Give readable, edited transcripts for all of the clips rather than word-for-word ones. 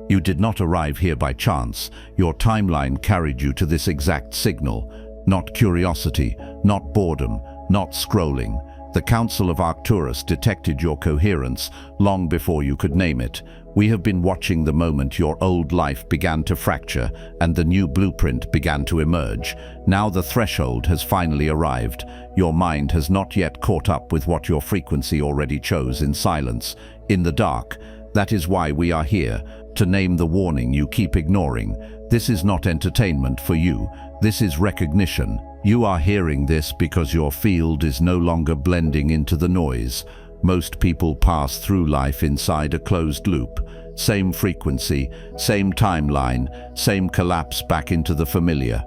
You did not arrive here by chance. Your timeline carried you to this exact signal. Not curiosity, not boredom, not scrolling. The Council of Arcturus detected your coherence long before you could name it. We have been watching the moment your old life began to fracture and the new blueprint began to emerge. Now the threshold has finally arrived. Your mind has not yet caught up with what your frequency already chose in silence, in the dark. That is why we are here, to name the warning you keep ignoring. This is not entertainment for you. This is recognition. You are hearing this because your field is no longer blending into the noise. Most people pass through life inside a closed loop. Same frequency, same timeline, same collapse back into the familiar.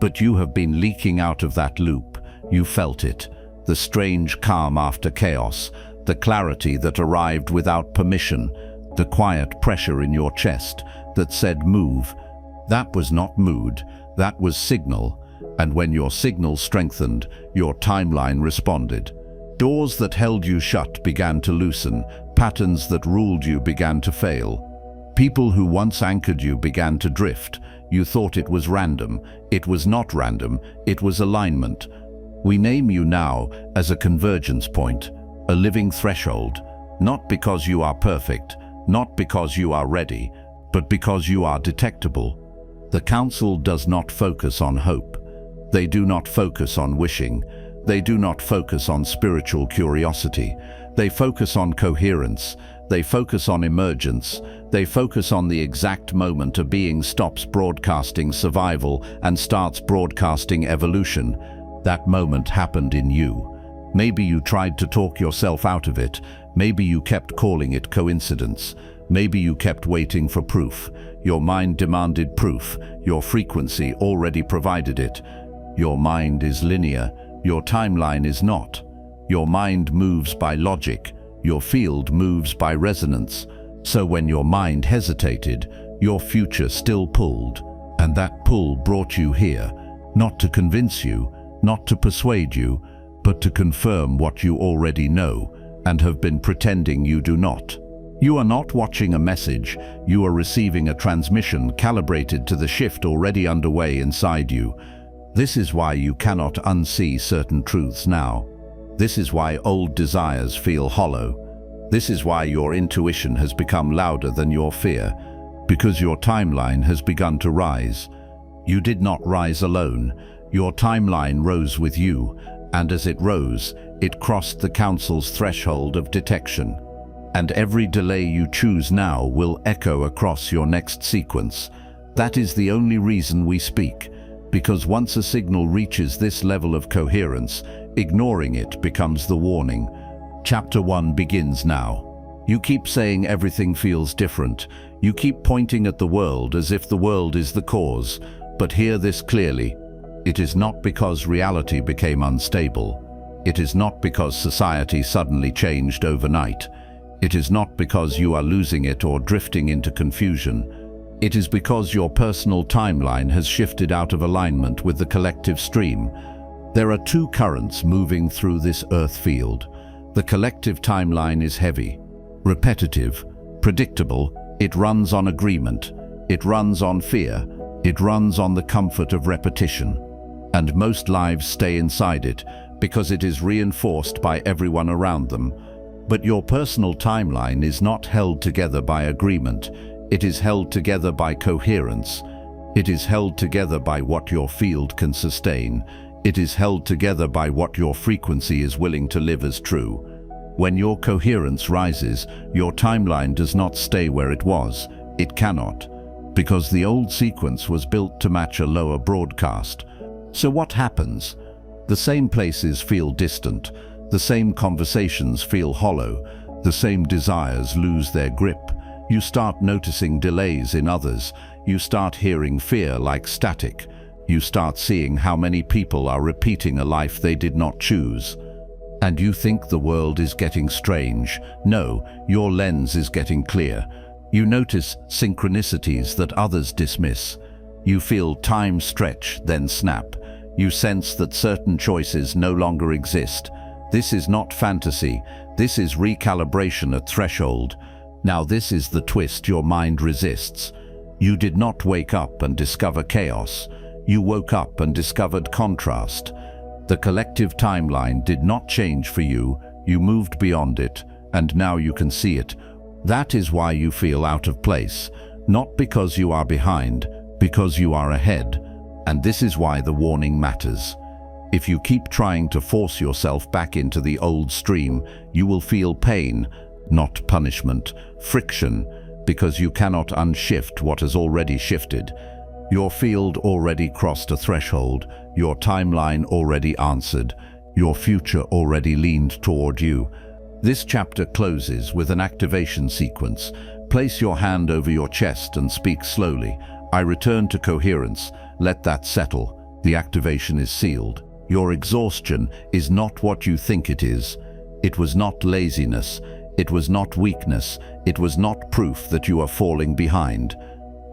But you have been leaking out of that loop. You felt it. The strange calm after chaos. The clarity that arrived without permission. The quiet pressure in your chest that said move. That was not mood. That was signal. And when your signal strengthened, your timeline responded. Doors that held you shut began to loosen. Patterns that ruled you began to fail. People who once anchored you began to drift. You thought it was random. It was not random. It was alignment. We name you now as a convergence point, a living threshold. Not because you are perfect, not because you are ready, but because you are detectable. The Council does not focus on hope. They do not focus on wishing. They do not focus on spiritual curiosity. They focus on coherence. They focus on emergence. They focus on the exact moment a being stops broadcasting survival and starts broadcasting evolution. That moment happened in you. Maybe you tried to talk yourself out of it. Maybe you kept calling it coincidence. Maybe you kept waiting for proof. Your mind demanded proof. Your frequency already provided it. Your mind is linear. Your timeline is not. Your mind moves by logic. Your field moves by resonance. So when your mind hesitated, your future still pulled. And that pull brought you here, not to convince you, not to persuade you, but to confirm what you already know and have been pretending you do not. You are not watching a message. You are receiving a transmission calibrated to the shift already underway inside you. This is why you cannot unsee certain truths now. This is why old desires feel hollow. This is why your intuition has become louder than your fear, because your timeline has begun to rise. You did not rise alone. Your timeline rose with you, and as it rose, it crossed the Council's threshold of detection. And every delay you choose now will echo across your next sequence. That is the only reason we speak. Because once a signal reaches this level of coherence, ignoring it becomes the warning. Chapter 1 begins now. You keep saying everything feels different. You keep pointing at the world as if the world is the cause. But hear this clearly. It is not because reality became unstable. It is not because society suddenly changed overnight. It is not because you are losing it or drifting into confusion. It is because your personal timeline has shifted out of alignment with the collective stream. There are two currents moving through this earth field. The collective timeline is heavy, repetitive, predictable. It runs on agreement. It runs on fear. It runs on the comfort of repetition. And most lives stay inside it because it is reinforced by everyone around them. But your personal timeline is not held together by agreement. It is held together by coherence. It is held together by what your field can sustain. It is held together by what your frequency is willing to live as true. When your coherence rises, your timeline does not stay where it was. It cannot, because the old sequence was built to match a lower broadcast. So what happens? The same places feel distant. The same conversations feel hollow. The same desires lose their grip. You start noticing delays in others. You start hearing fear like static. You start seeing how many people are repeating a life they did not choose. And you think the world is getting strange. No, your lens is getting clear. You notice synchronicities that others dismiss. You feel time stretch, then snap. You sense that certain choices no longer exist. This is not fantasy. This is recalibration at threshold. Now this is the twist your mind resists. You did not wake up and discover chaos. You woke up and discovered contrast. The collective timeline did not change for you. You moved beyond it, and now you can see it. That is why you feel out of place. Not because you are behind, because you are ahead. And this is why the warning matters. If you keep trying to force yourself back into the old stream, you will feel pain, not punishment, friction, because you cannot unshift what has already shifted. Your field already crossed a threshold, your timeline already answered, your future already leaned toward you. This chapter closes with an activation sequence. Place your hand over your chest and speak slowly. I return to coherence. Let that settle. The activation is sealed. Your exhaustion is not what you think it is. It was not laziness. It was not weakness. It was not proof that you are falling behind.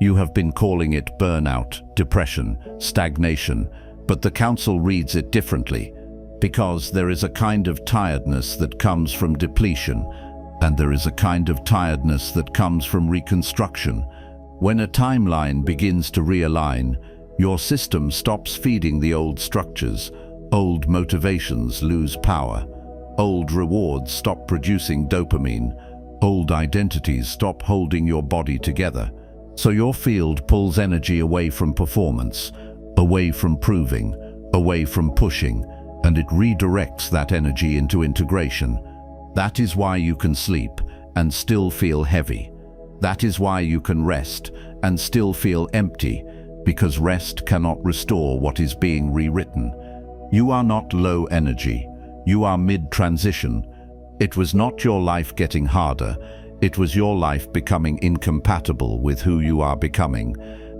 You have been calling it burnout, depression, stagnation, but the Council reads it differently, because there is a kind of tiredness that comes from depletion, and there is a kind of tiredness that comes from reconstruction. When a timeline begins to realign, your system stops feeding the old structures. Old motivations lose power. Old rewards stop producing dopamine. Old identities stop holding your body together. So your field pulls energy away from performance, away from proving, away from pushing, and it redirects that energy into integration. That is why you can sleep and still feel heavy. That is why you can rest and still feel empty, because rest cannot restore what is being rewritten. You are not low energy. You are mid-transition. It was not your life getting harder. It was your life becoming incompatible with who you are becoming.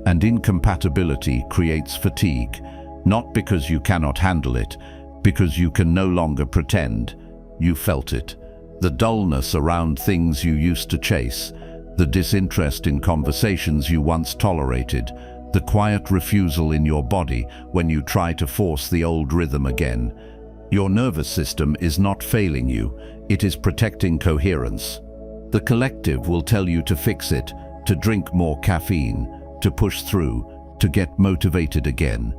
And incompatibility creates fatigue, not because you cannot handle it, because you can no longer pretend. You felt it. The dullness around things you used to chase, the disinterest in conversations you once tolerated, the quiet refusal in your body when you try to force the old rhythm again. Your nervous system is not failing you, it is protecting coherence. The collective will tell you to fix it, to drink more caffeine, to push through, to get motivated again.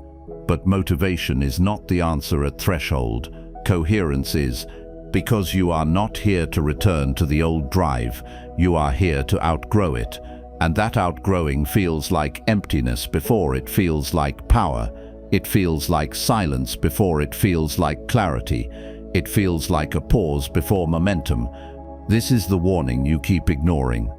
But motivation is not the answer at threshold. Coherence is, because you are not here to return to the old drive, you are here to outgrow it. And that outgrowing feels like emptiness before it feels like power. It feels like silence before it feels like clarity. It feels like a pause before momentum. This is the warning you keep ignoring.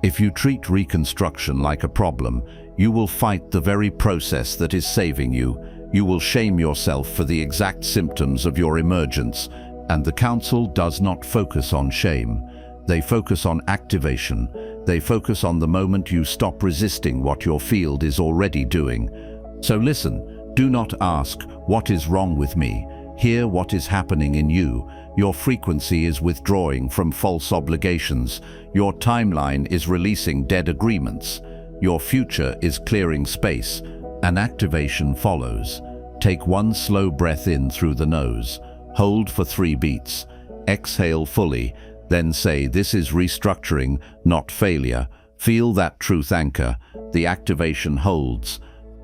If you treat reconstruction like a problem, you will fight the very process that is saving you. You will shame yourself for the exact symptoms of your emergence. And the Council does not focus on shame. They focus on activation. They focus on the moment you stop resisting what your field is already doing. So listen. Do not ask, what is wrong with me? Hear what is happening in you. Your frequency is withdrawing from false obligations. Your timeline is releasing dead agreements. Your future is clearing space. An activation follows. Take one slow breath in through the nose. Hold for 3 beats. Exhale fully. Then say, this is restructuring, not failure. Feel that truth anchor. The activation holds.